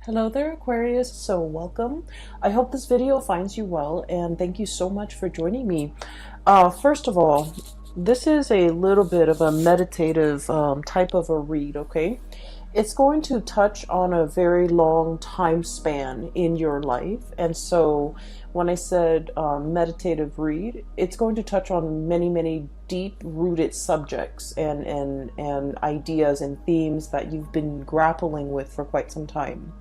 Hello there, Aquarius. So welcome. I hope this video finds you well, and thank you so much for joining me. First of all, this is a little bit of a meditative type of a read, okay? It's going to touch on a very long time span in your life. And so when I said meditative read, it's going to touch on many deep-rooted subjects and ideas and themes that you've been grappling with for quite some time.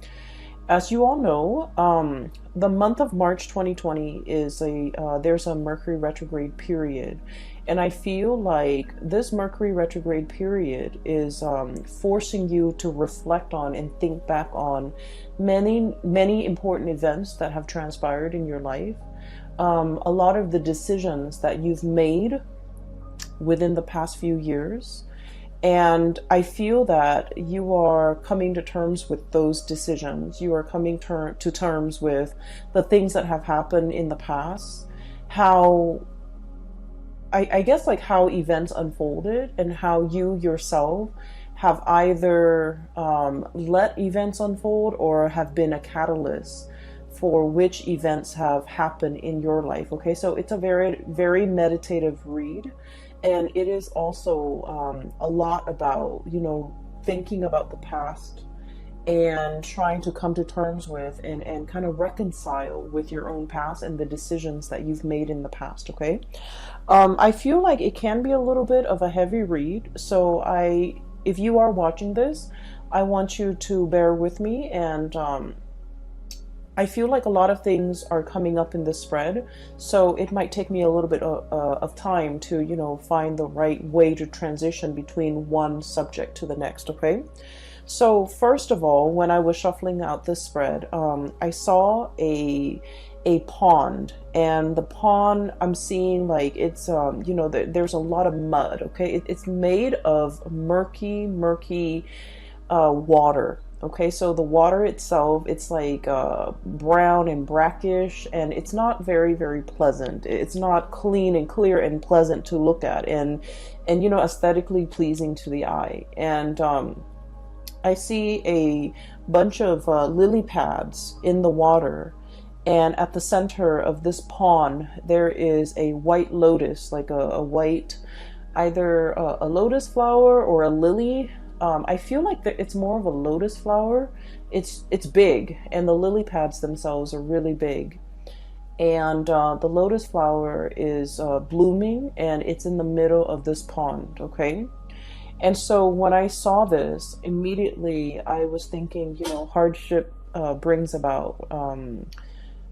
As you all know, the month of March 2020 is there's a Mercury retrograde period. And I feel like this Mercury retrograde period is forcing you to reflect on and think back on many important events that have transpired in your life. A lot of the decisions that you've made within the past few years. And I feel that you are coming to terms with those decisions. You are coming to terms with the things that have happened in the past, how I guess like how events unfolded and how you yourself have either let events unfold or have been a catalyst for which events have happened in your life. Okay, so it's a very meditative read, and it is also a lot about, thinking about the past and trying to come to terms with and kind of reconcile with your own past and the decisions that you've made in the past. Okay, I feel like it can be a little bit of a heavy read, so if you are watching this, I want you to bear with me. And I feel like a lot of things are coming up in this spread, so it might take me a little bit of time to find the right way to transition between one subject to the next. Okay, so first of all, when I was shuffling out this spread, I saw a pond, and the pond I'm seeing, like, it's there's a lot of mud. Okay, it's made of murky water. Okay, so the water itself, it's like brown and brackish, and it's not very pleasant. It's not clean and clear and pleasant to look at, and aesthetically pleasing to the eye. And I see a bunch of lily pads in the water, and at the center of this pond there is a white lotus, like a white, either a lotus flower or a lily. I feel like it's more of a lotus flower. It's big, and the lily pads themselves are really big. And the lotus flower is blooming, and it's in the middle of this pond. Okay, and so when I saw this, immediately I was thinking, hardship brings about,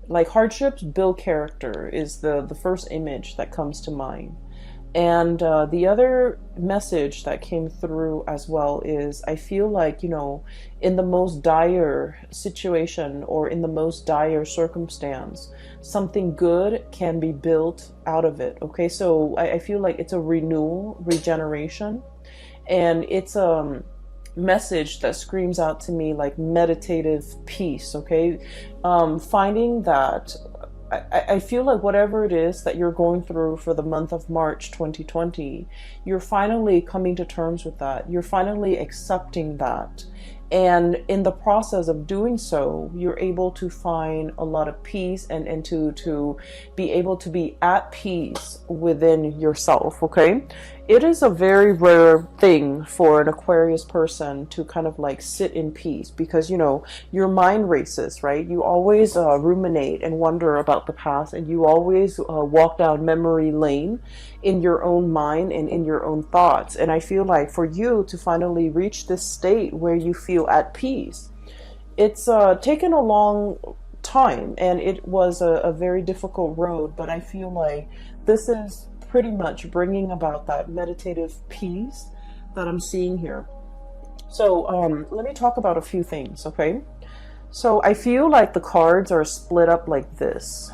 like, hardships build character is the first image that comes to mind. And the other message that came through as well is, I feel like, in the most dire situation or in the most dire circumstance, something good can be built out of it. Okay, so I feel like it's a renewal, regeneration, and it's a message that screams out to me like meditative peace. Okay, finding that I feel like whatever it is that you're going through for the month of March 2020, you're finally coming to terms with that. You're finally accepting that. And in the process of doing so, you're able to find a lot of peace and to be able to be at peace within yourself. Okay, it is a very rare thing for an Aquarius person to kind of like sit in peace, because your mind races, right? You always ruminate and wonder about the past, and you always walk down memory lane in your own mind and in your own thoughts. And I feel like for you to finally reach this state where you feel at peace, it's taken a long time, and it was a very difficult road, but I feel like this is pretty much bringing about that meditative peace that I'm seeing here. So let me talk about a few things. Okay, so I feel like the cards are split up like this,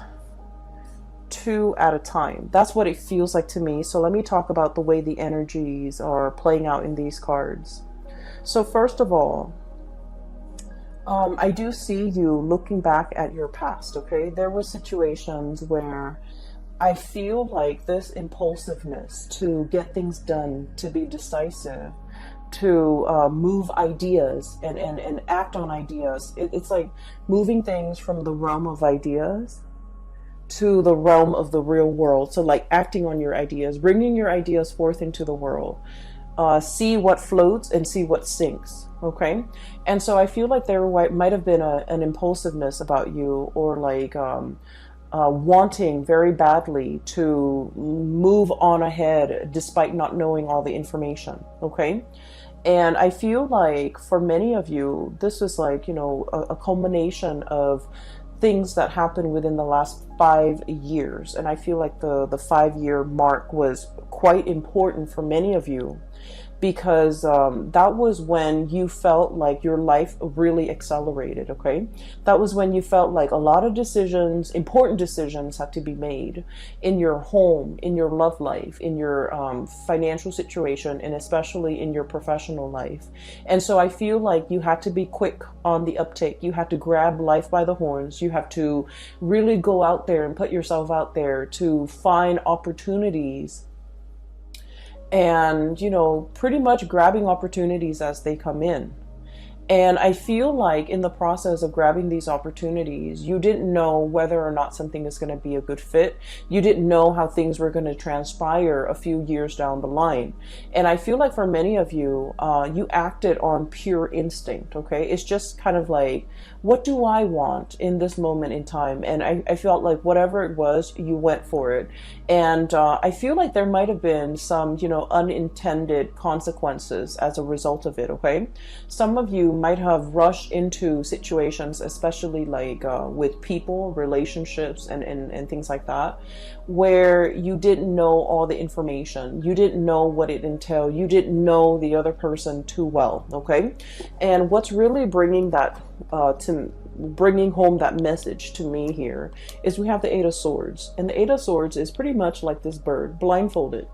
two at a time. That's what it feels like to me. So let me talk about the way the energies are playing out in these cards. So first of all, I do see you looking back at your past. Okay, there were situations where I feel like this impulsiveness to get things done, to be decisive, to move ideas and act on ideas. It's like moving things from the realm of ideas to the realm of the real world. So like acting on your ideas, bringing your ideas forth into the world. See what floats and see what sinks. Okay. And so I feel like there might have been an impulsiveness about you, or like wanting very badly to move on ahead despite not knowing all the information. Okay. And I feel like for many of you, this is like, you know, a culmination of things that happened within the last 5 years. And I feel like the 5-year mark was quite important for many of you, because that was when you felt like your life really accelerated. Okay, that was when you felt like a lot of decisions, important decisions, had to be made in your home, in your love life, in your financial situation, and especially in your professional life. And so I feel like you had to be quick on the uptake. You had to grab life by the horns. You have to really go out there and put yourself out there to find opportunities, and, you know, pretty much grabbing opportunities as they come in. And I feel like in the process of grabbing these opportunities, you didn't know whether or not something is going to be a good fit. You didn't know how things were going to transpire a few years down the line. And I feel like for many of you, you acted on pure instinct. Okay, it's just kind of like, what do I want in this moment in time? And I felt like whatever it was, you went for it. And I feel like there might have been some, you know, unintended consequences as a result of it. Okay, some of you might have rushed into situations, especially like with people, relationships, and things like that, where you didn't know all the information. You didn't know what it entailed. You didn't know the other person too well. Okay, and what's really bringing that bringing home that message to me here is we have the Eight of Swords, and the Eight of Swords is pretty much like this bird, blindfolded.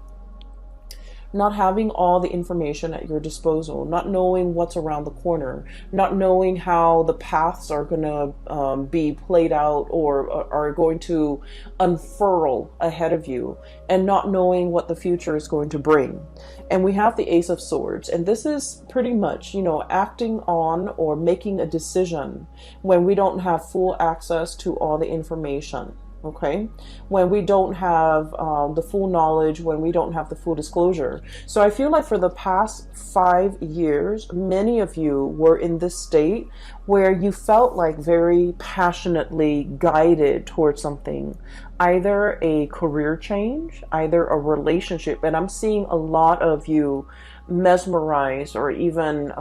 Not having all the information at your disposal, not knowing what's around the corner, not knowing how the paths are going to be played out or are going to unfurl ahead of you, and not knowing what the future is going to bring. And we have the Ace of Swords, and this is pretty much, you know, acting on or making a decision when we don't have full access to all the information. Okay, when we don't have the full knowledge, when we don't have the full disclosure. So I feel like for the past 5 years, many of you were in this state where you felt like very passionately guided towards something, either a career change, either a relationship. And I'm seeing a lot of you mesmerized or even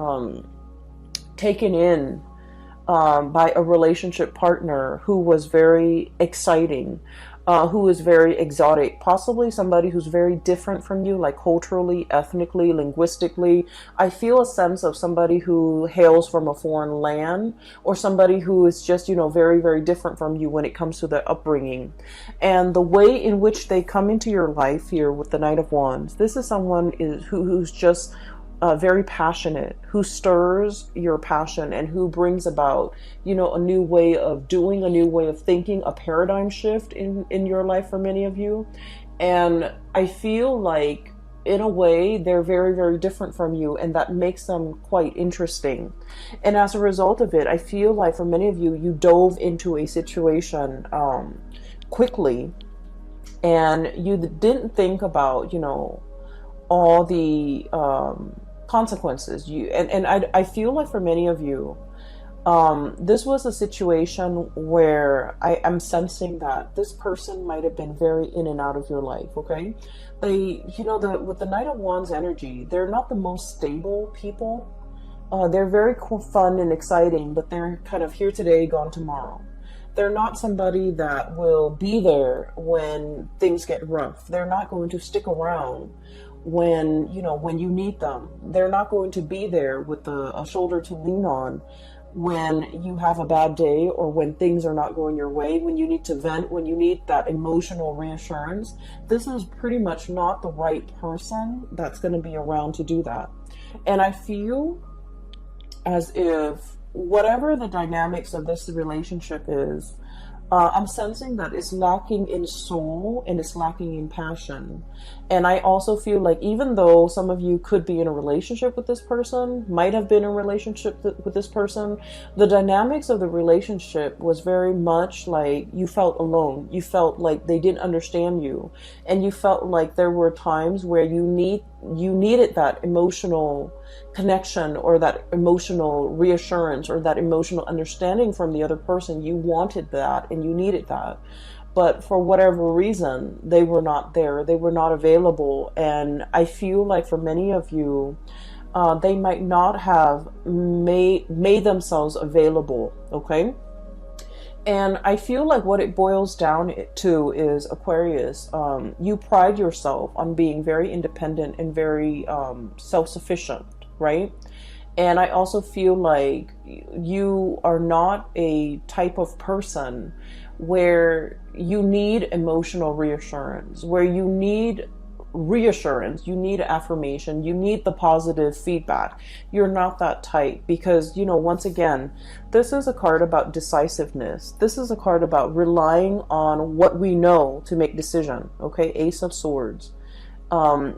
taken in by a relationship partner who was very exciting, who was very exotic, possibly somebody who's very different from you, like culturally, ethnically, linguistically. I feel a sense of somebody who hails from a foreign land, or somebody who is just, you know, very, very different from you when it comes to their upbringing. And the way in which they come into your life here with the Knight of Wands, this is someone who's just very passionate, who stirs your passion, and who brings about, you know, a new way of doing, a new way of thinking, a paradigm shift in your life for many of you. And I feel like in a way they're very, very different from you, and that makes them quite interesting. And as a result of it, I feel like for many of you, you dove into a situation quickly, and you didn't think about, you know, all the consequences. I feel like for many of you, this was a situation where I am sensing that this person might have been very in and out of your life. Okay, they, you know, with the Knight of Wands energy, they're not the most stable people. They're very fun and exciting, but they're kind of here today, gone tomorrow. They're not somebody that will be there when things get rough. They're not going to stick around when, you know, when you need them. They're not going to be there with a shoulder to lean on when you have a bad day, or when things are not going your way, when you need to vent, when you need that emotional reassurance. This is pretty much not the right person that's going to be around to do that. And I feel as if whatever the dynamics of this relationship is, I'm sensing that it's lacking in soul and it's lacking in passion. And I also feel like even though some of you could be in a relationship with this person, might have been in a relationship with this person, the dynamics of the relationship was very much like you felt alone. You felt like they didn't understand you. And you felt like there were times where you needed that emotional connection or that emotional reassurance or that emotional understanding from the other person. You wanted that and you needed that, but for whatever reason they were not there, they were not available. And I feel like for many of you, they might not have made themselves available. Okay. And I feel like what it boils down to is, Aquarius, you pride yourself on being very independent and very self-sufficient, right? And I also feel like you are not a type of person where you need emotional reassurance, where you need reassurance, you need affirmation, you need the positive feedback. You're not that type because, once again, this is a card about decisiveness. This is a card about relying on what we know to make decision. Okay, Ace of Swords.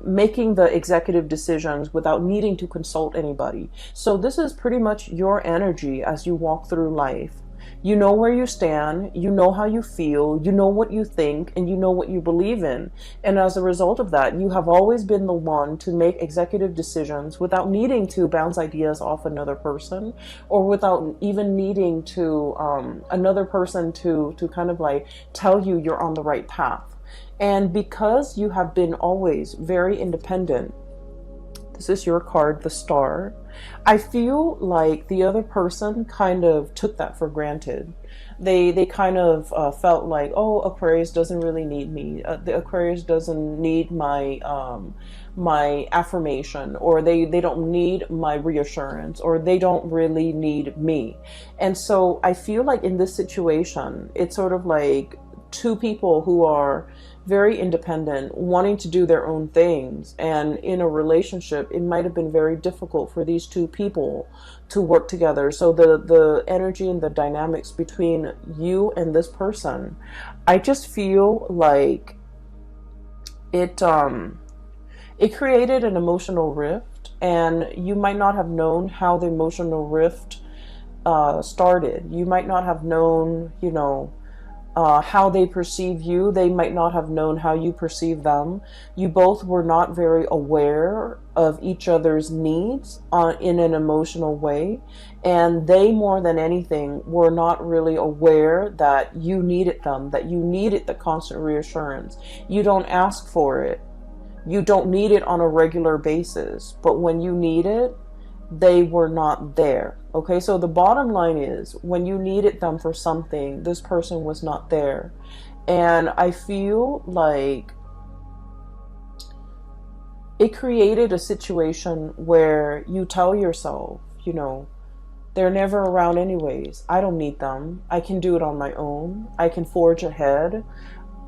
Making the executive decisions without needing to consult anybody. So this is pretty much your energy as you walk through life. You know where you stand, you know how you feel, you know what you think, and you know what you believe in. And as a result of that, you have always been the one to make executive decisions without needing to bounce ideas off another person, or without even needing to another person to kind of like tell you you're on the right path. And because you have been always very independent, this is your card, the Star. I feel like the other person kind of took that for granted. They kind of felt like, oh, Aquarius doesn't really need me. The Aquarius doesn't need my my affirmation, or they don't need my reassurance, or they don't really need me. And so I feel like in this situation, it's sort of like two people who are very independent, wanting to do their own things. And in a relationship, it might have been very difficult for these two people to work together. So the energy and the dynamics between you and this person, I just feel like it created an emotional rift, and you might not have known how the emotional rift started. You might not have known, how they perceive you. They might not have known how you perceive them. You both were not very aware of each other's needs in an emotional way. And they, more than anything, were not really aware that you needed them, that you needed the constant reassurance. You don't ask for it. You don't need it on a regular basis. But when you need it, they were not there. Okay, so the bottom line is, when you needed them for something, this person was not there. And I feel like it created a situation where you tell yourself, they're never around anyways. I don't need them. I can do it on my own. I can forge ahead.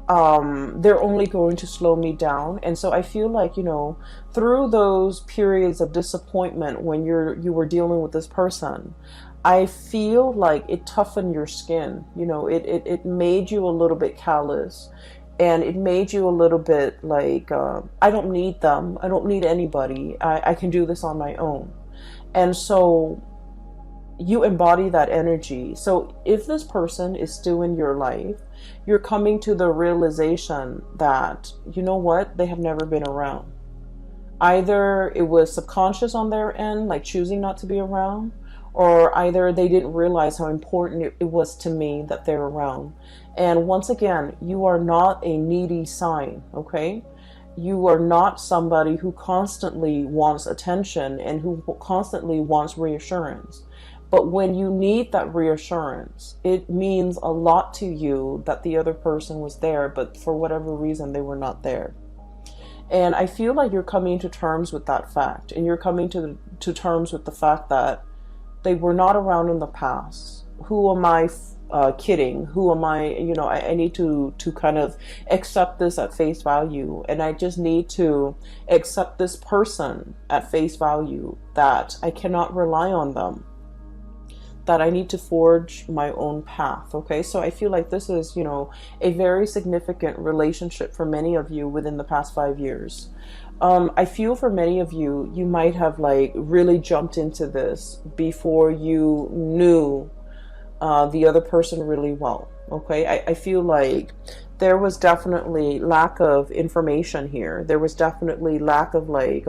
They're only going to slow me down. And so I feel like, through those periods of disappointment when you were dealing with this person, I feel like it toughened your skin. It made you a little bit callous, and it made you a little bit like, I don't need them. I don't need anybody. I can do this on my own. And so you embody that energy. So if this person is still in your life, you're coming to the realization that, they have never been around. Either it was subconscious on their end, like choosing not to be around, or either they didn't realize how important it was to me that they're around. And once again, you are not a needy sign, okay? You are not somebody who constantly wants attention and who constantly wants reassurance. But when you need that reassurance, it means a lot to you that the other person was there, but for whatever reason, they were not there. And I feel like you're coming to terms with that fact. And you're coming to terms with the fact that they were not around in the past. Who am I kidding? Who am I? I need to kind of accept this at face value. And I just need to accept this person at face value, that I cannot rely on them, that I need to forge my own path. Okay, so I feel like this is, a very significant relationship for many of you within the past 5 years. I feel for many of you, you might have like really jumped into this before you knew the other person really well. Okay, I feel like there was definitely lack of information here. There was definitely lack of like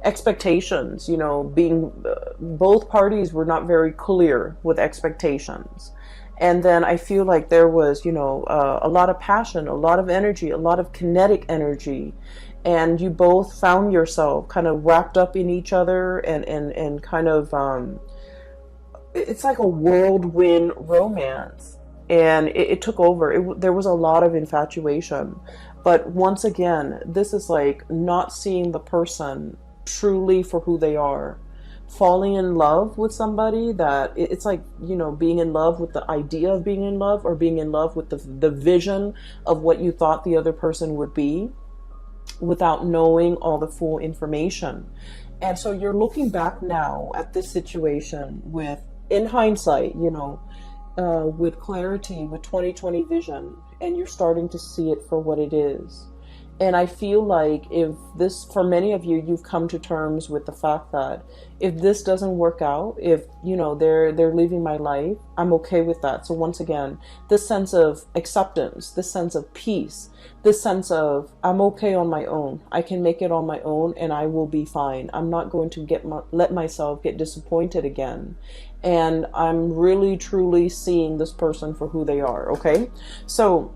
expectations, being both parties were not very clear with expectations. And then I feel like there was, a lot of passion, a lot of energy, a lot of kinetic energy. And you both found yourself kind of wrapped up in each other and kind of, it's like a whirlwind romance. And it took over. There was a lot of infatuation. But once again, this is like not seeing the person truly for who they are. Falling in love with somebody that it's like, being in love with the idea of being in love, or being in love with the vision of what you thought the other person would be, without knowing all the full information. And so you're looking back now at this situation with, in hindsight, with clarity, with 2020 vision, and you're starting to see it for what it is. And I feel like for many of you, you've come to terms with the fact that if this doesn't work out, if, they're leaving my life, I'm okay with that. So once again, this sense of acceptance, this sense of peace, this sense of I'm okay on my own. I can make it on my own and I will be fine. I'm not going to let myself get disappointed again. And I'm really, truly seeing this person for who they are. Okay. So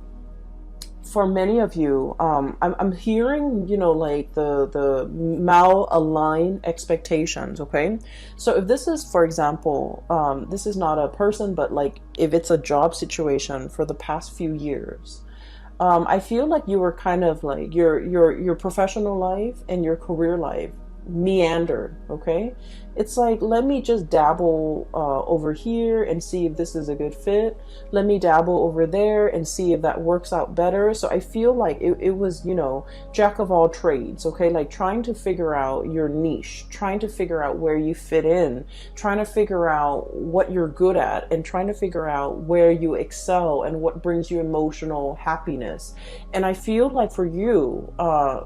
for many of you, I'm hearing, like the mal-aligned expectations, okay? So if this is, for example, this is not a person, but like if it's a job situation for the past few years, I feel like you were kind of like your professional life and your career life meandered, okay? It's like, let me just dabble over here and see if this is a good fit. Let me dabble over there and see if that works out better. So I feel like it was, jack of all trades, okay? Like trying to figure out your niche, trying to figure out where you fit in, trying to figure out what you're good at, and trying to figure out where you excel and what brings you emotional happiness. And I feel like for you,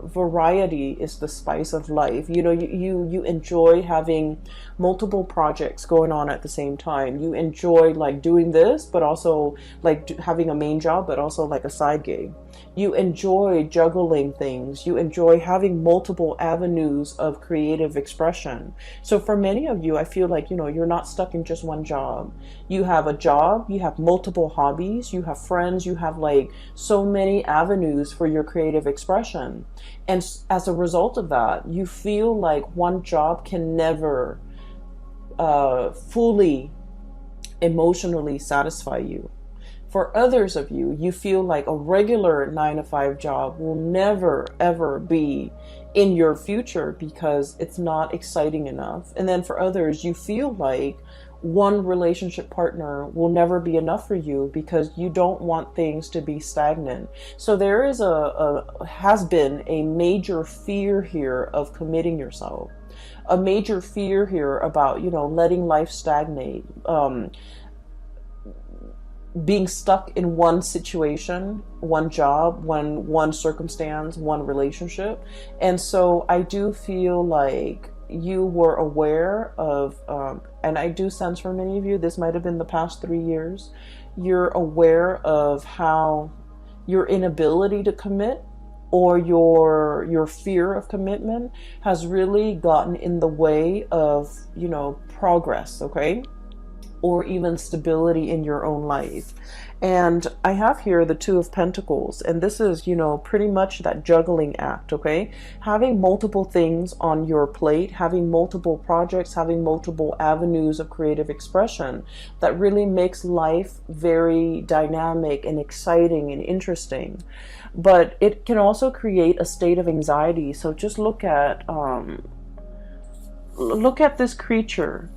variety is the spice of life. You enjoy having multiple projects going on at the same time. You enjoy like doing this, but also like having a main job, but also like a side gig. You enjoy juggling things. You enjoy having multiple avenues of creative expression. So for many of you, I feel like, you're not stuck in just one job. You have a job, you have multiple hobbies, you have friends, you have like so many avenues for your creative expression. And as a result of that, you feel like one job can never fully emotionally satisfy you. For others of you, you feel like a regular 9-to-5 job will never, ever be in your future because it's not exciting enough. And then for others, you feel like one relationship partner will never be enough for you because you don't want things to be stagnant. So there is has been a major fear here of committing yourself, a major fear here about, letting life stagnate, being stuck in one situation, one job, one circumstance, one relationship. And so I do feel like you were aware of, and I do sense for many of you, this might have been the past 3 years, you're aware of how your inability to commit or your fear of commitment has really gotten in the way of, progress, okay? Or even stability in your own life. And I have here the Two of Pentacles, and this is, pretty much that juggling act, okay? Having multiple things on your plate, having multiple projects, having multiple avenues of creative expression that really makes life very dynamic and exciting and interesting. But it can also create a state of anxiety. So just look at this creature.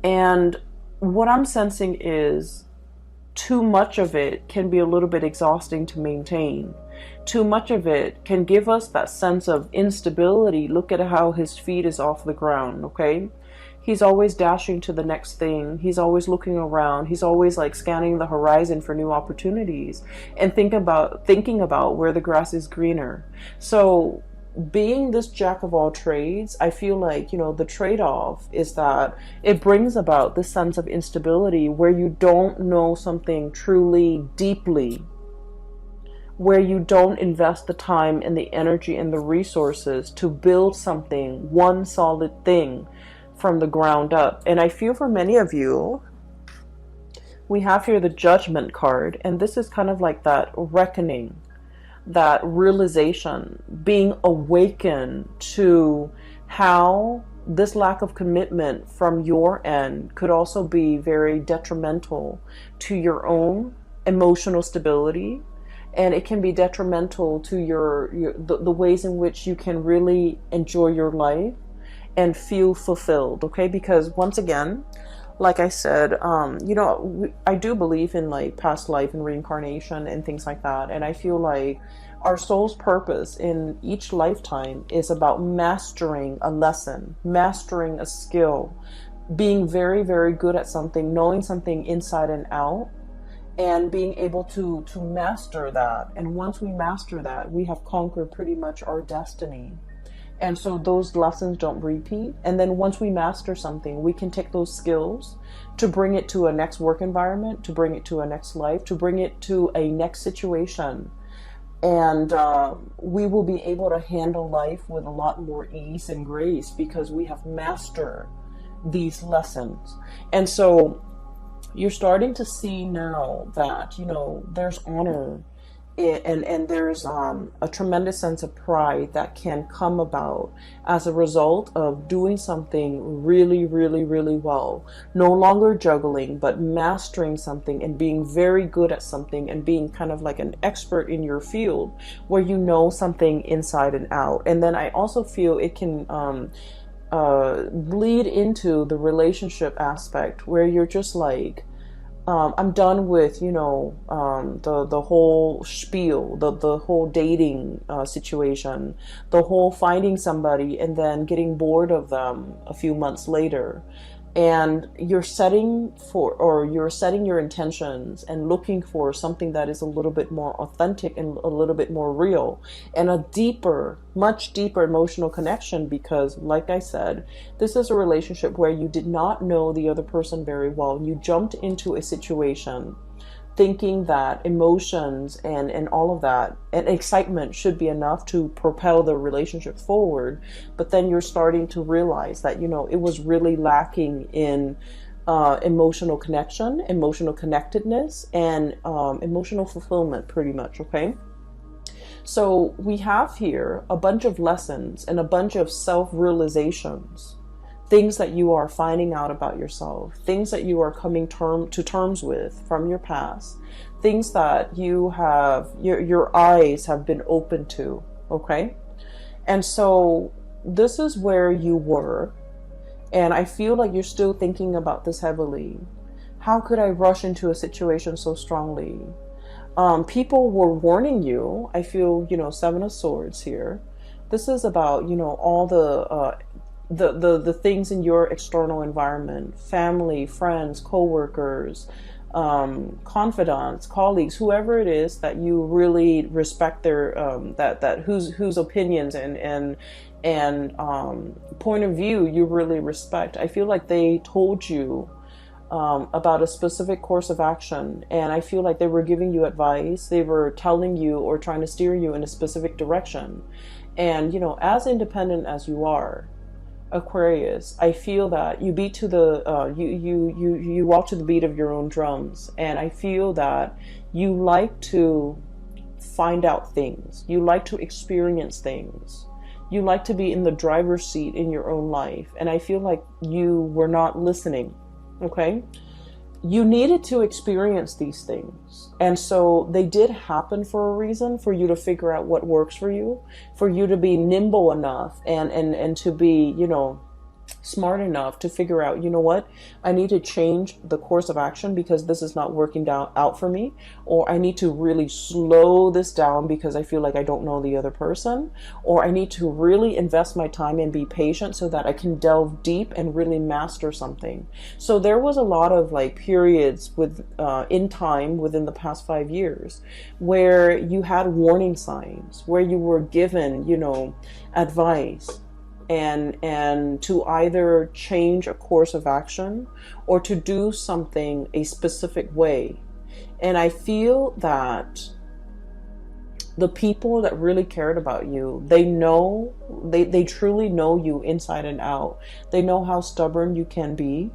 And what I'm sensing is too much of it can be a little bit exhausting to maintain. Too much of it can give us that sense of instability. Look at how his feet is off the ground, okay? He's always dashing to the next thing. He's always looking around. He's always like scanning the horizon for new opportunities and thinking about where the grass is greener. So being this jack of all trades, I feel like, the trade-off is that it brings about this sense of instability where you don't know something truly deeply, where you don't invest the time and the energy and the resources to build something, one solid thing from the ground up. And I feel for many of you, we have here the Judgment card, and this is kind of like that reckoning, that realization, being awakened to how this lack of commitment from your end could also be very detrimental to your own emotional stability. And it can be detrimental to the ways in which you can really enjoy your life and feel fulfilled, okay? Because once again, like I said, I do believe in like past life and reincarnation and things like that. And I feel like our soul's purpose in each lifetime is about mastering a lesson, mastering a skill, being very, very good at something, knowing something inside and out, and being able to master that. And once we master that, we have conquered pretty much our destiny. And so those lessons don't repeat. And then once we master something, we can take those skills to bring it to a next work environment, to bring it to a next life, to bring it to a next situation. And we will be able to handle life with a lot more ease and grace because we have mastered these lessons. And so you're starting to see now that, there's honor and there's a tremendous sense of pride that can come about as a result of doing something really, really, really well. No longer juggling, but mastering something and being very good at something and being kind of like an expert in your field where you know something inside and out. And then I also feel it can bleed into the relationship aspect where you're just like, I'm done with, the whole spiel, the whole dating situation, the whole finding somebody and then getting bored of them a few months later. And you're setting your intentions and looking for something that is a little bit more authentic and a little bit more real and a deeper, much deeper emotional connection. Because like I said, this is a relationship where you did not know the other person very well. You jumped into a situation thinking that emotions and all of that and excitement should be enough to propel the relationship forward. But then you're starting to realize that, it was really lacking in emotional connection, emotional connectedness, and emotional fulfillment pretty much, okay? So we have here a bunch of lessons and a bunch of self-realizations, things that you are finding out about yourself, things that you are coming to terms with from your past, things that you have, your eyes have been open to, okay? And so this is where you were, and I feel like you're still thinking about this heavily. How could I rush into a situation so strongly? People were warning you. I feel, Seven of Swords here. This is about, all the things in your external environment, family, friends, co-workers, confidants, colleagues, whoever it is that you really respect their whose opinions and point of view you really respect. I feel like they told you about a specific course of action, and I feel like they were giving you advice. They were telling you or trying to steer you in a specific direction. And as independent as you are, Aquarius, I feel that you beat to the you walk to the beat of your own drums, and I feel that you like to find out things, you like to experience things, you like to be in the driver's seat in your own life, and I feel like you were not listening. Okay, you needed to experience these things, and so they did happen for a reason, for you to figure out what works for you to be nimble enough and to be smart enough to figure out, you know what, I need to change the course of action because this is not working down out for me, or I need to really slow this down because I feel like I don't know the other person, or I need to really invest my time and be patient so that I can delve deep and really master something. So there was a lot of like periods with in time within the past 5 years where you had warning signs, where you were given, you know, advice, and to either change a course of action or to do something a specific way. And I feel that the people that really cared about you, they truly know you inside and out. They know how stubborn you can be.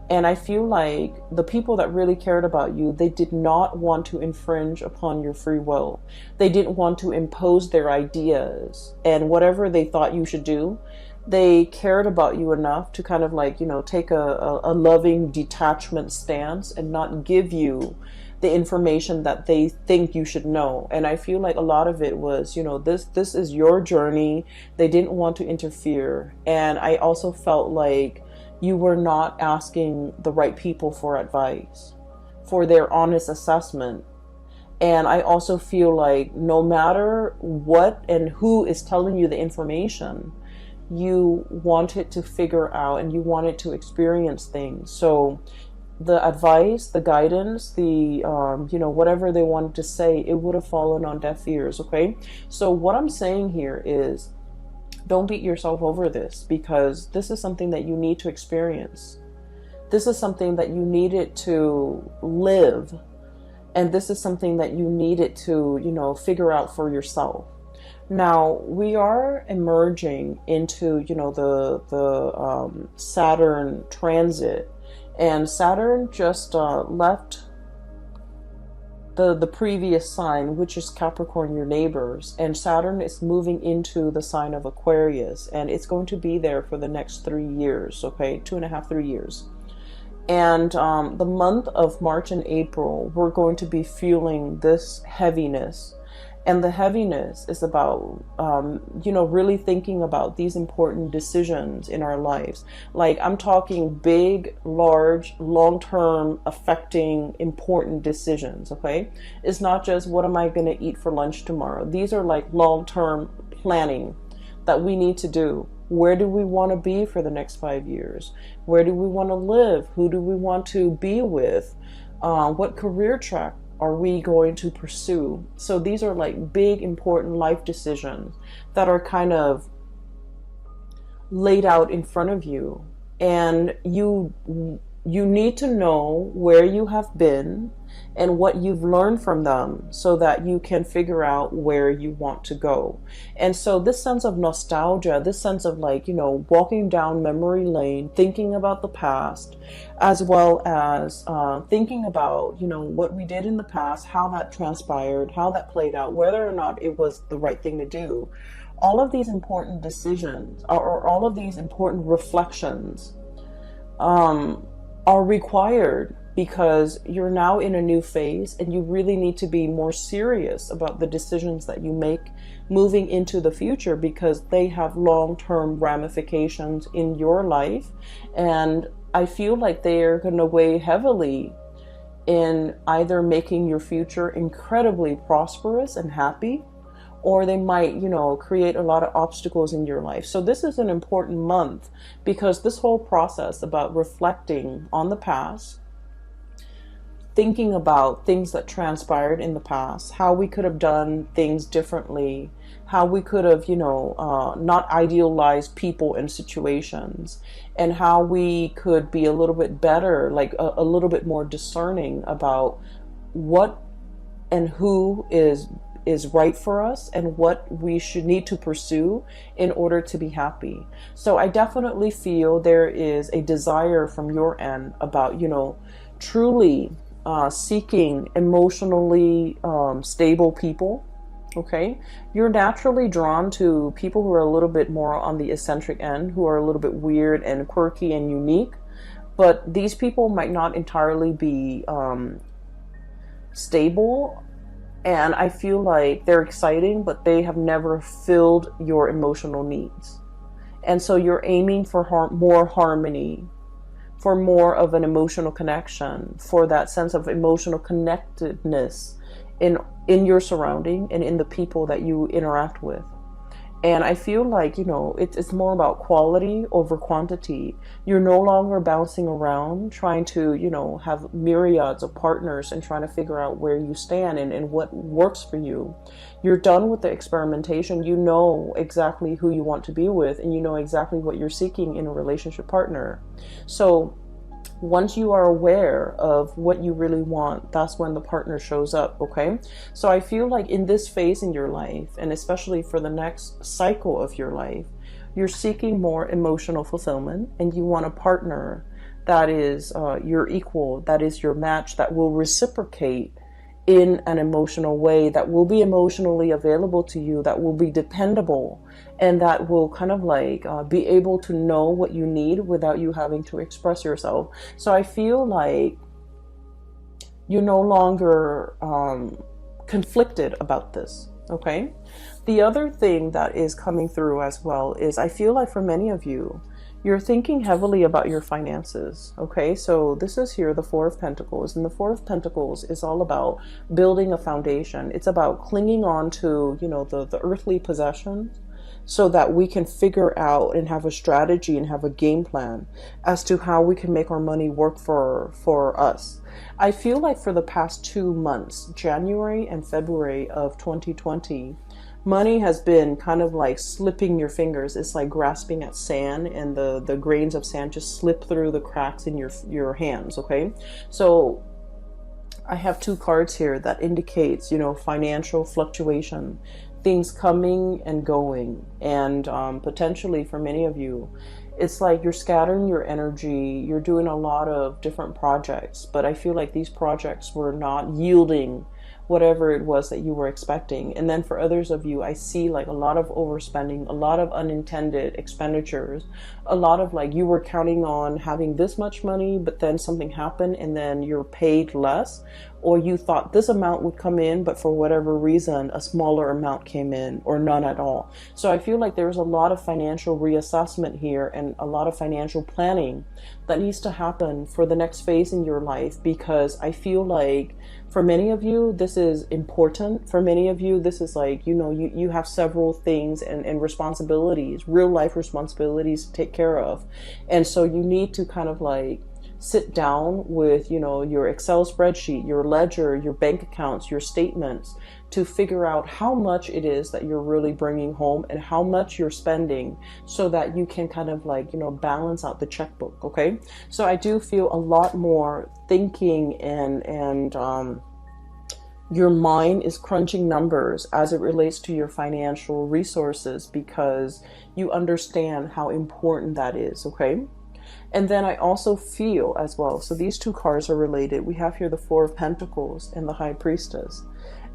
And I feel like the people that really cared about you, they did not want to infringe upon your free will. They didn't want to impose their ideas and whatever they thought you should do. They cared about you enough to kind of like, you know, take a loving detachment stance and not give you the information that they think you should know. And I feel like a lot of it was, you know, this is your journey. They didn't want to interfere. And I also felt like you were not asking the right people for advice, for their honest assessment. And I also feel like no matter what and who is telling you the information, you wanted to figure out and you wanted to experience things. So the advice, the guidance, the, you know, whatever they wanted to say, it would have fallen on deaf ears, okay? So what I'm saying here is, don't beat yourself over this, because this is something that you need to experience. This is something that you needed to live. And this is something that you needed to, you know, figure out for yourself. Now, we are emerging into, you know, the Saturn transit. And Saturn just left the previous sign, which is Capricorn, your neighbors, and Saturn is moving into the sign of Aquarius, and it's going to be there for the next 3 years, okay, 2.5, 3 years. And the month of March and April, we're going to be feeling this heaviness. And the heaviness is about, you know, really thinking about these important decisions in our lives. Like, I'm talking big, large, long-term affecting important decisions, okay? It's not just what am I going to eat for lunch tomorrow. These are like long-term planning that we need to do. Where do we want to be for the next 5 years? Where do we want to live? Who do we want to be with? What career track are we going to pursue? So these are like big, important life decisions that are kind of laid out in front of you. And you need to know where you have been and what you've learned from them so that you can figure out where you want to go. And so this sense of nostalgia, this sense of like, you know, walking down memory lane, thinking about the past, as well as thinking about, you know, what we did in the past, how that transpired, how that played out, whether or not it was the right thing to do. All of these important decisions or all of these important reflections are required, because you're now in a new phase and you really need to be more serious about the decisions that you make moving into the future, because they have long-term ramifications in your life. And I feel like they're going to weigh heavily in either making your future incredibly prosperous and happy, or they might, you know, create a lot of obstacles in your life. So this is an important month, because this whole process about reflecting on the past, thinking about things that transpired in the past, how we could have done things differently, how we could have, you know, not idealized people and situations, and how we could be a little bit better, like a little bit more discerning about what and who is right for us and what we should need to pursue in order to be happy. So I definitely feel there is a desire from your end about, you know, truly seeking emotionally stable people. Okay, you're naturally drawn to people who are a little bit more on the eccentric end, who are a little bit weird and quirky and unique, but these people might not entirely be stable. And I feel like they're exciting, but they have never filled your emotional needs. And so you're aiming for more harmony, for more of an emotional connection, for that sense of emotional connectedness in your surrounding and in the people that you interact with. And I feel like, it's more about quality over quantity. You're no longer bouncing around trying to, have myriads of partners and trying to figure out where you stand and what works for you. You're done with the experimentation. You know exactly who you want to be with, and you know exactly what you're seeking in a relationship partner. So once you are aware of what you really want, that's when the partner shows up, okay? So I feel like in this phase in your life, and especially for the next cycle of your life, you're seeking more emotional fulfillment, and you want a partner that is your equal, that is your match, that will reciprocate in an emotional way, that will be emotionally available to you, that will be dependable, and that will kind of like be able to know what you need without you having to express yourself. So I feel like you're no longer conflicted about this, okay? The other thing that is coming through as well is I feel like for many of you, you're thinking heavily about your finances, okay? So this is here, the Four of Pentacles, and the Four of Pentacles is all about building a foundation. It's about clinging on to, the earthly possessions so that we can figure out and have a strategy and have a game plan as to how we can make our money work for us. I feel like for the past 2 months, January and February of 2020, money has been kind of like slipping your fingers. It's like grasping at sand, and the grains of sand just slip through the cracks in your hands, okay? So I have 2 cards here that indicates, financial fluctuation, things coming and going, and potentially for many of you, it's like you're scattering your energy, you're doing a lot of different projects, but I feel like these projects were not yielding whatever it was that you were expecting. And then for others of you, I see like a lot of overspending, a lot of unintended expenditures, a lot of like you were counting on having this much money, but then something happened and then you're paid less, or you thought this amount would come in, but for whatever reason, a smaller amount came in or none at all. So I feel like there's a lot of financial reassessment here and a lot of financial planning that needs to happen for the next phase in your life, because I feel like for many of you, this is important. For many of you, this is like, you have several things and responsibilities, real life responsibilities to take care of. And so you need to kind of like sit down with, your Excel spreadsheet, your ledger, your bank accounts, your statements, to figure out how much it is that you're really bringing home and how much you're spending, so that you can kind of like, balance out the checkbook, okay? So I do feel a lot more thinking and your mind is crunching numbers as it relates to your financial resources, because you understand how important that is, okay? And then I also feel as well, so these 2 cards are related. We have here the Four of Pentacles and the High Priestess.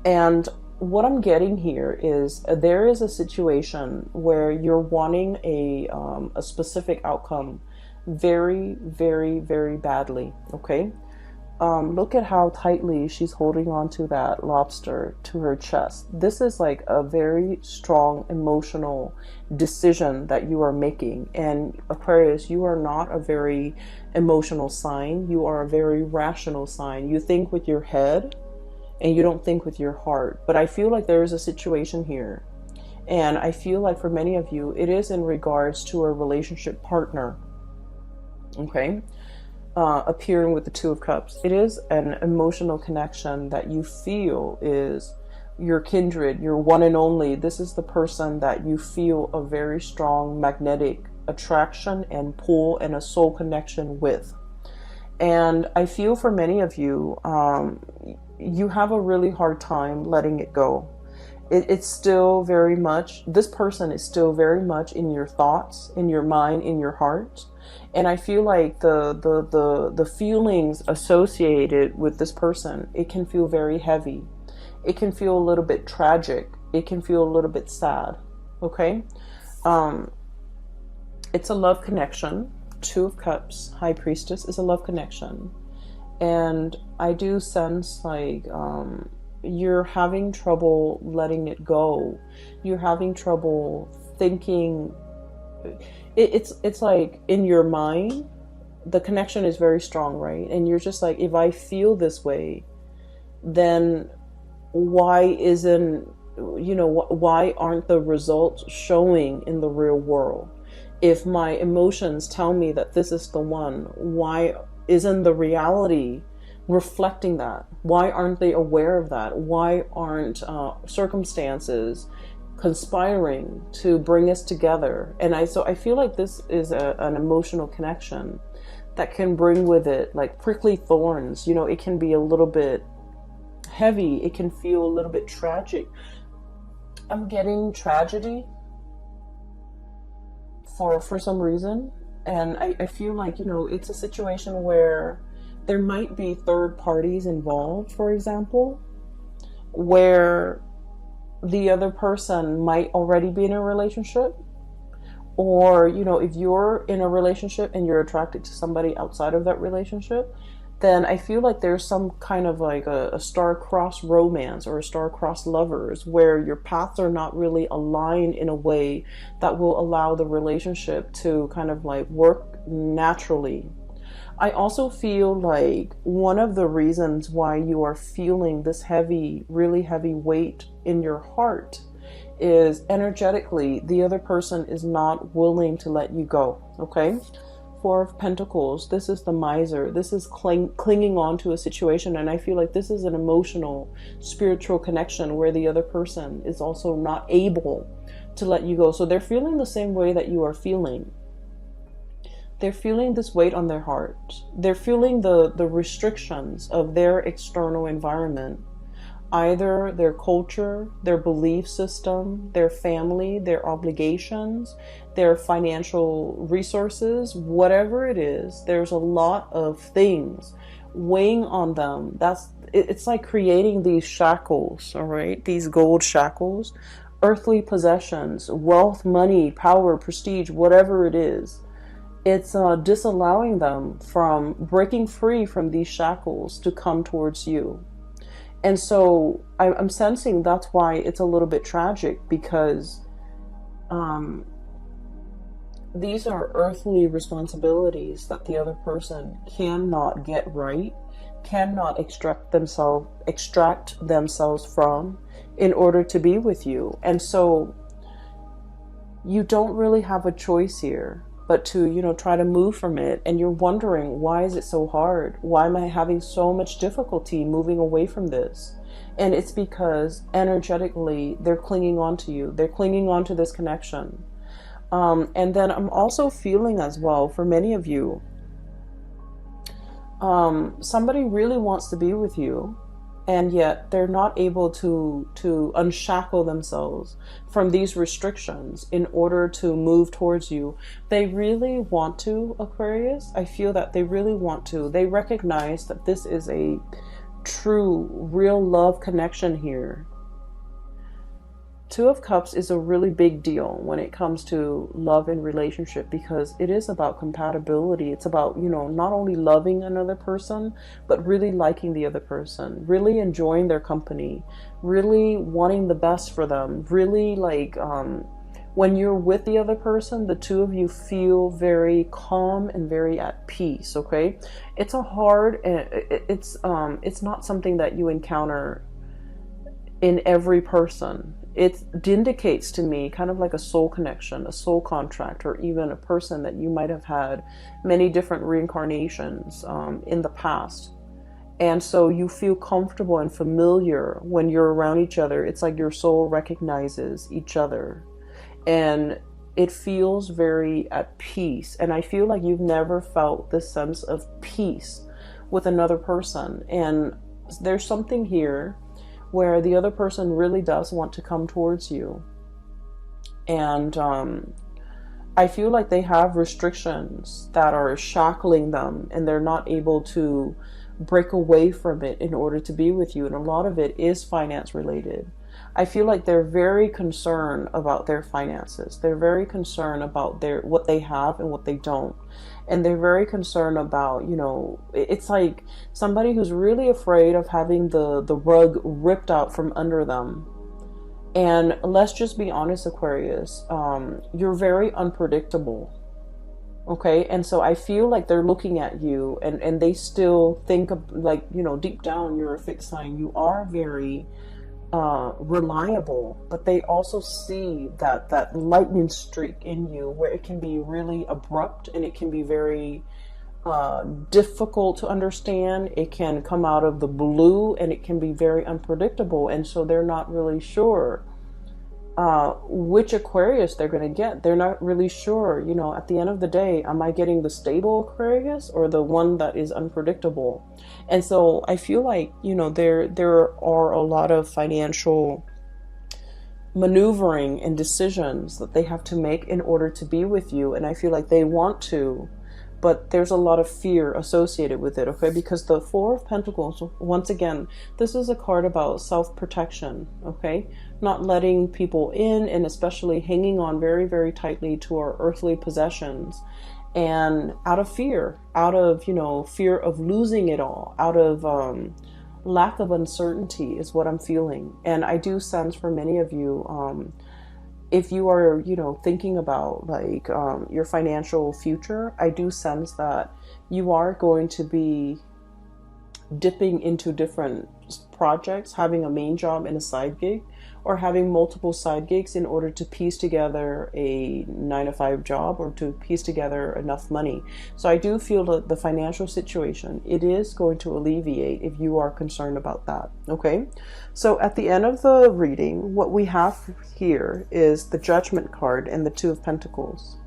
And what I'm getting here is there is a situation where you're wanting a specific outcome very, very, very badly, okay? Look at how tightly she's holding on to that lobster to her chest. This is like a very strong emotional decision that you are making. And Aquarius, you are not a very emotional sign. You are a very rational sign. You think with your head and you don't think with your heart. But I feel like there is a situation here. And I feel like for many of you, it is in regards to a relationship partner. Okay? Appearing with the Two of Cups. It is an emotional connection that you feel is your kindred, your one and only. This is the person that you feel a very strong magnetic attraction and pull and a soul connection with. And I feel for many of you, you have a really hard time letting it go. It's still very much, this person is still very much in your thoughts, in your mind, in your heart. And I feel like the feelings associated with this person, it can feel very heavy. It can feel a little bit tragic. It can feel a little bit sad. Okay? It's a love connection. Two of Cups, High Priestess is a love connection. And I do sense like you're having trouble letting it go. You're having trouble thinking it's like in your mind, the connection is very strong, right? And you're just like, if I feel this way, then why isn't, why aren't the results showing in the real world? If my emotions tell me that this is the one, why isn't the reality reflecting that? Why aren't they aware of that? Why aren't circumstances conspiring to bring us together? And I feel like this is an emotional connection that can bring with it like prickly thorns. It can be a little bit heavy. It can feel a little bit tragic. I'm getting tragedy for some reason. And I feel like, it's a situation where there might be third parties involved, for example, where the other person might already be in a relationship. Or, if you're in a relationship and you're attracted to somebody outside of that relationship, then I feel like there's some kind of like a star-crossed romance or a star-crossed lovers where your paths are not really aligned in a way that will allow the relationship to kind of like work naturally. I also feel like one of the reasons why you are feeling this heavy, really heavy weight in your heart is energetically the other person is not willing to let you go. Okay, Four of Pentacles, this is the miser. This is clinging on to a situation, and I feel like this is an emotional, spiritual connection where the other person is also not able to let you go. So they're feeling the same way that you are feeling. They're feeling this weight on their heart. They're feeling the restrictions of their external environment. Either their culture, their belief system, their family, their obligations, their financial resources, whatever it is, there's a lot of things weighing on them. It's like creating these shackles, all right? These gold shackles, earthly possessions, wealth, money, power, prestige, whatever it is. It's disallowing them from breaking free from these shackles to come towards you. And so I'm sensing that's why it's a little bit tragic, because these are earthly responsibilities that the other person cannot get right, cannot extract themselves from in order to be with you. And so you don't really have a choice here but to, try to move from it. And you're wondering, why is it so hard? Why am I having so much difficulty moving away from this? And it's because energetically, they're clinging on to you. They're clinging on to this connection. And then I'm also feeling as well, for many of you, somebody really wants to be with you, and yet they're not able to unshackle themselves from these restrictions in order to move towards you. They really want to, Aquarius. I feel that they really want to. They recognize that this is a true, real love connection here. Two of Cups is a really big deal when it comes to love and relationship, because it is about compatibility. It's about, not only loving another person, but really liking the other person, really enjoying their company, really wanting the best for them, really like, when you're with the other person, the two of you feel very calm and very at peace. Okay. It's it's not something that you encounter in every person. It indicates to me kind of like a soul connection, a soul contract, or even a person that you might have had many different reincarnations in the past. And so you feel comfortable and familiar when you're around each other. It's like your soul recognizes each other. And it feels very at peace. And I feel like you've never felt this sense of peace with another person. And there's something here where the other person really does want to come towards you. And I feel like they have restrictions that are shackling them, and they're not able to break away from it in order to be with you. And a lot of it is finance related. I feel like they're very concerned about their finances. They're very concerned about what they have and what they don't. And they're very concerned about, it's like somebody who's really afraid of having the rug ripped out from under them. And let's just be honest, Aquarius, you're very unpredictable. Okay, and so I feel like they're looking at you, and they still think of, like, deep down you're a fixed sign. You are very reliable, but they also see that lightning streak in you where it can be really abrupt and it can be very difficult to understand. It can come out of the blue and it can be very unpredictable, and so they're not really sure which Aquarius they're going to get. They're not really sure, at the end of the day, am I getting the stable Aquarius or the one that is unpredictable? And so I feel like, there are a lot of financial maneuvering and decisions that they have to make in order to be with you. And I feel like they want to, but there's a lot of fear associated with it, okay? Because the Four of Pentacles, once again, this is a card about self-protection, okay? Not letting people in, and especially hanging on very, very tightly to our earthly possessions. And out of fear, fear of losing it all, out of lack of uncertainty is what I'm feeling. And I do sense for many of you, if you are, thinking about like your financial future, I do sense that you are going to be dipping into different projects, having a main job and a side gig, or having multiple side gigs in order to piece together a 9-to-5 job or to piece together enough money. So I do feel that the financial situation, it is going to alleviate if you are concerned about that. Okay. So at the end of the reading, what we have here is the Judgment card and the Two of Pentacles.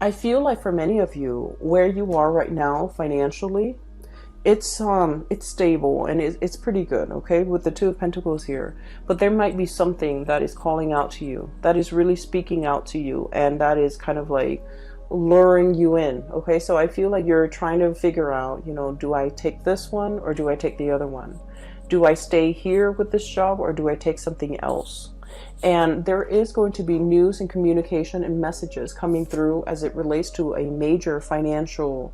I feel like for many of you, where you are right now financially, it's stable and it's pretty good, okay, with the Two of Pentacles here. But there might be something that is calling out to you, that is really speaking out to you, and that is kind of like luring you in, okay? So I feel like you're trying to figure out, do I take this one or do I take the other one? Do I stay here with this job or do I take something else? And there is going to be news and communication and messages coming through as it relates to a major financial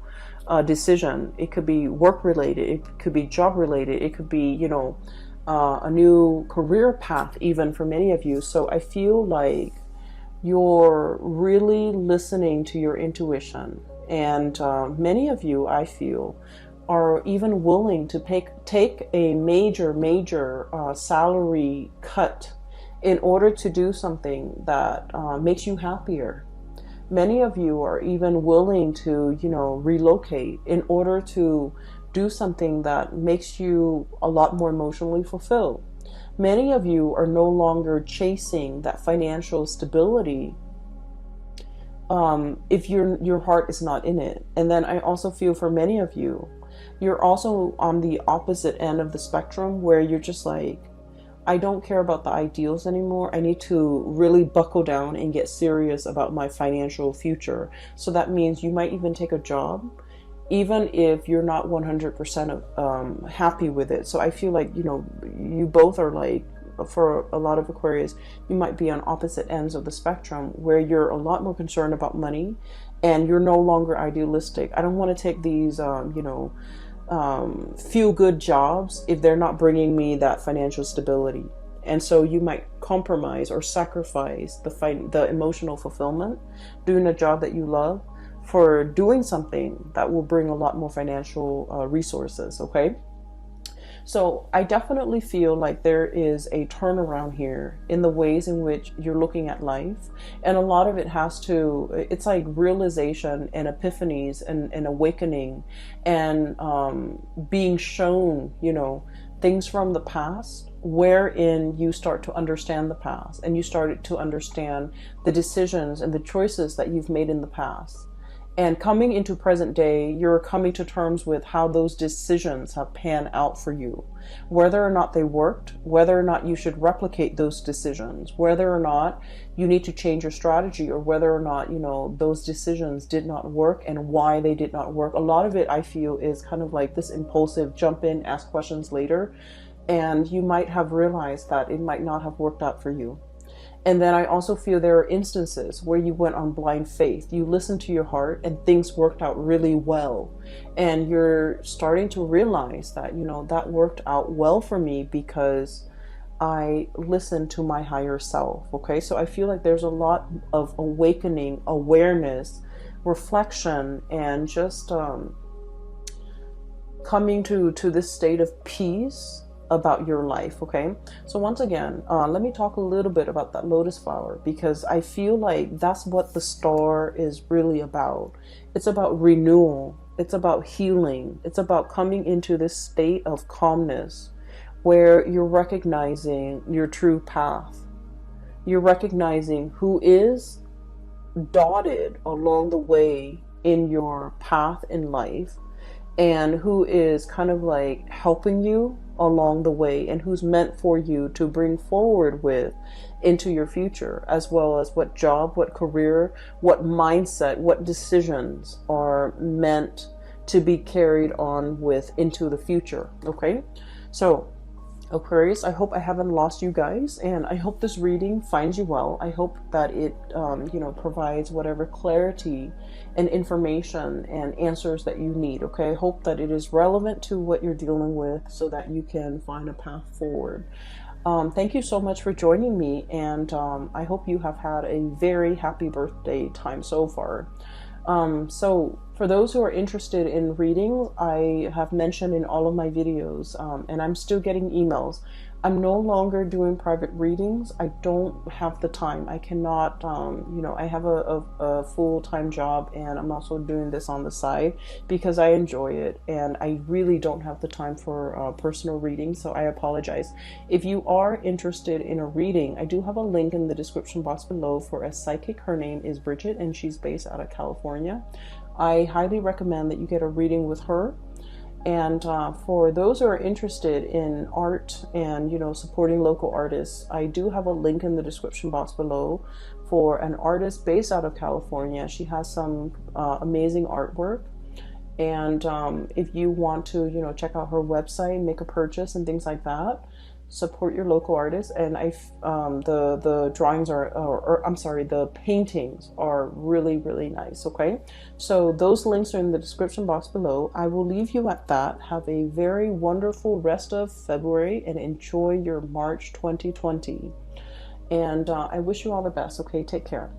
decision. It could be work related, it could be job related, it could be, a new career path even for many of you. So I feel like you're really listening to your intuition. And many of you, I feel, are even willing to take a major salary cut in order to do something that makes you happier. Many of you are even willing to, relocate in order to do something that makes you a lot more emotionally fulfilled. Many of you are no longer chasing that financial stability if your heart is not in it. And then I also feel for many of you, you're also on the opposite end of the spectrum where you're just like, I don't care about the ideals anymore. I need to really buckle down and get serious about my financial future. So that means you might even take a job, even if you're not 100% happy with it. So I feel like, you both are like, for a lot of Aquarius, you might be on opposite ends of the spectrum where you're a lot more concerned about money and you're no longer idealistic. I don't want to take these, feel good jobs if they're not bringing me that financial stability. And so you might compromise or sacrifice the emotional fulfillment doing a job that you love for doing something that will bring a lot more financial resources. Okay. So I definitely feel like there is a turnaround here in the ways in which you're looking at life. And a lot of it it's like realization and epiphanies and awakening and being shown, things from the past wherein you start to understand the past and you started to understand the decisions and the choices that you've made in the past. And coming into present day, you're coming to terms with how those decisions have panned out for you, whether or not they worked, whether or not you should replicate those decisions, whether or not you need to change your strategy, or whether or not, those decisions did not work and why they did not work. A lot of it, I feel, is kind of like this impulsive jump in, ask questions later, and you might have realized that it might not have worked out for you. And then I also feel there are instances where you went on blind faith. You listened to your heart and things worked out really well. And you're starting to realize that, that worked out well for me because I listen to my higher self. Okay, so I feel like there's a lot of awakening, awareness, reflection, and just coming to this state of peace about your life. Okay, so once again, let me talk a little bit about that lotus flower, because I feel like that's what the star is really about. It's about renewal, it's about healing, it's about coming into this state of calmness where you're recognizing your true path, you're recognizing who is dotted along the way in your path in life, and who is kind of like helping you along the way, and who's meant for you to bring forward with into your future, as well as what job, what career, what mindset, what decisions are meant to be carried on with into the future. Okay, so Aquarius, I hope I haven't lost you guys, and I hope this reading finds you well. I hope that it, provides whatever clarity and information and answers that you need. Okay, I hope that it is relevant to what you're dealing with, so that you can find a path forward. Thank you so much for joining me, and I hope you have had a very happy birthday time so far. So for those who are interested in readings, I have mentioned in all of my videos, and I'm still getting emails. I'm no longer doing private readings. I don't have the time. I cannot, I have a full-time job, and I'm also doing this on the side because I enjoy it, and I really don't have the time for personal reading, so I apologize. If you are interested in a reading, I do have a link in the description box below for a psychic. Her name is Bridget, and she's based out of California. I highly recommend that you get a reading with her. And for those who are interested in art and, supporting local artists, I do have a link in the description box below for an artist based out of California. She has some amazing artwork. And if you want to, check out her website, make a purchase and things like that, support your local artists. And the drawings the paintings are really, really nice. Okay, so those links are in the description box below. I will leave you at that. Have a very wonderful rest of February, and enjoy your March 2020. And I wish you all the best. Okay, take care.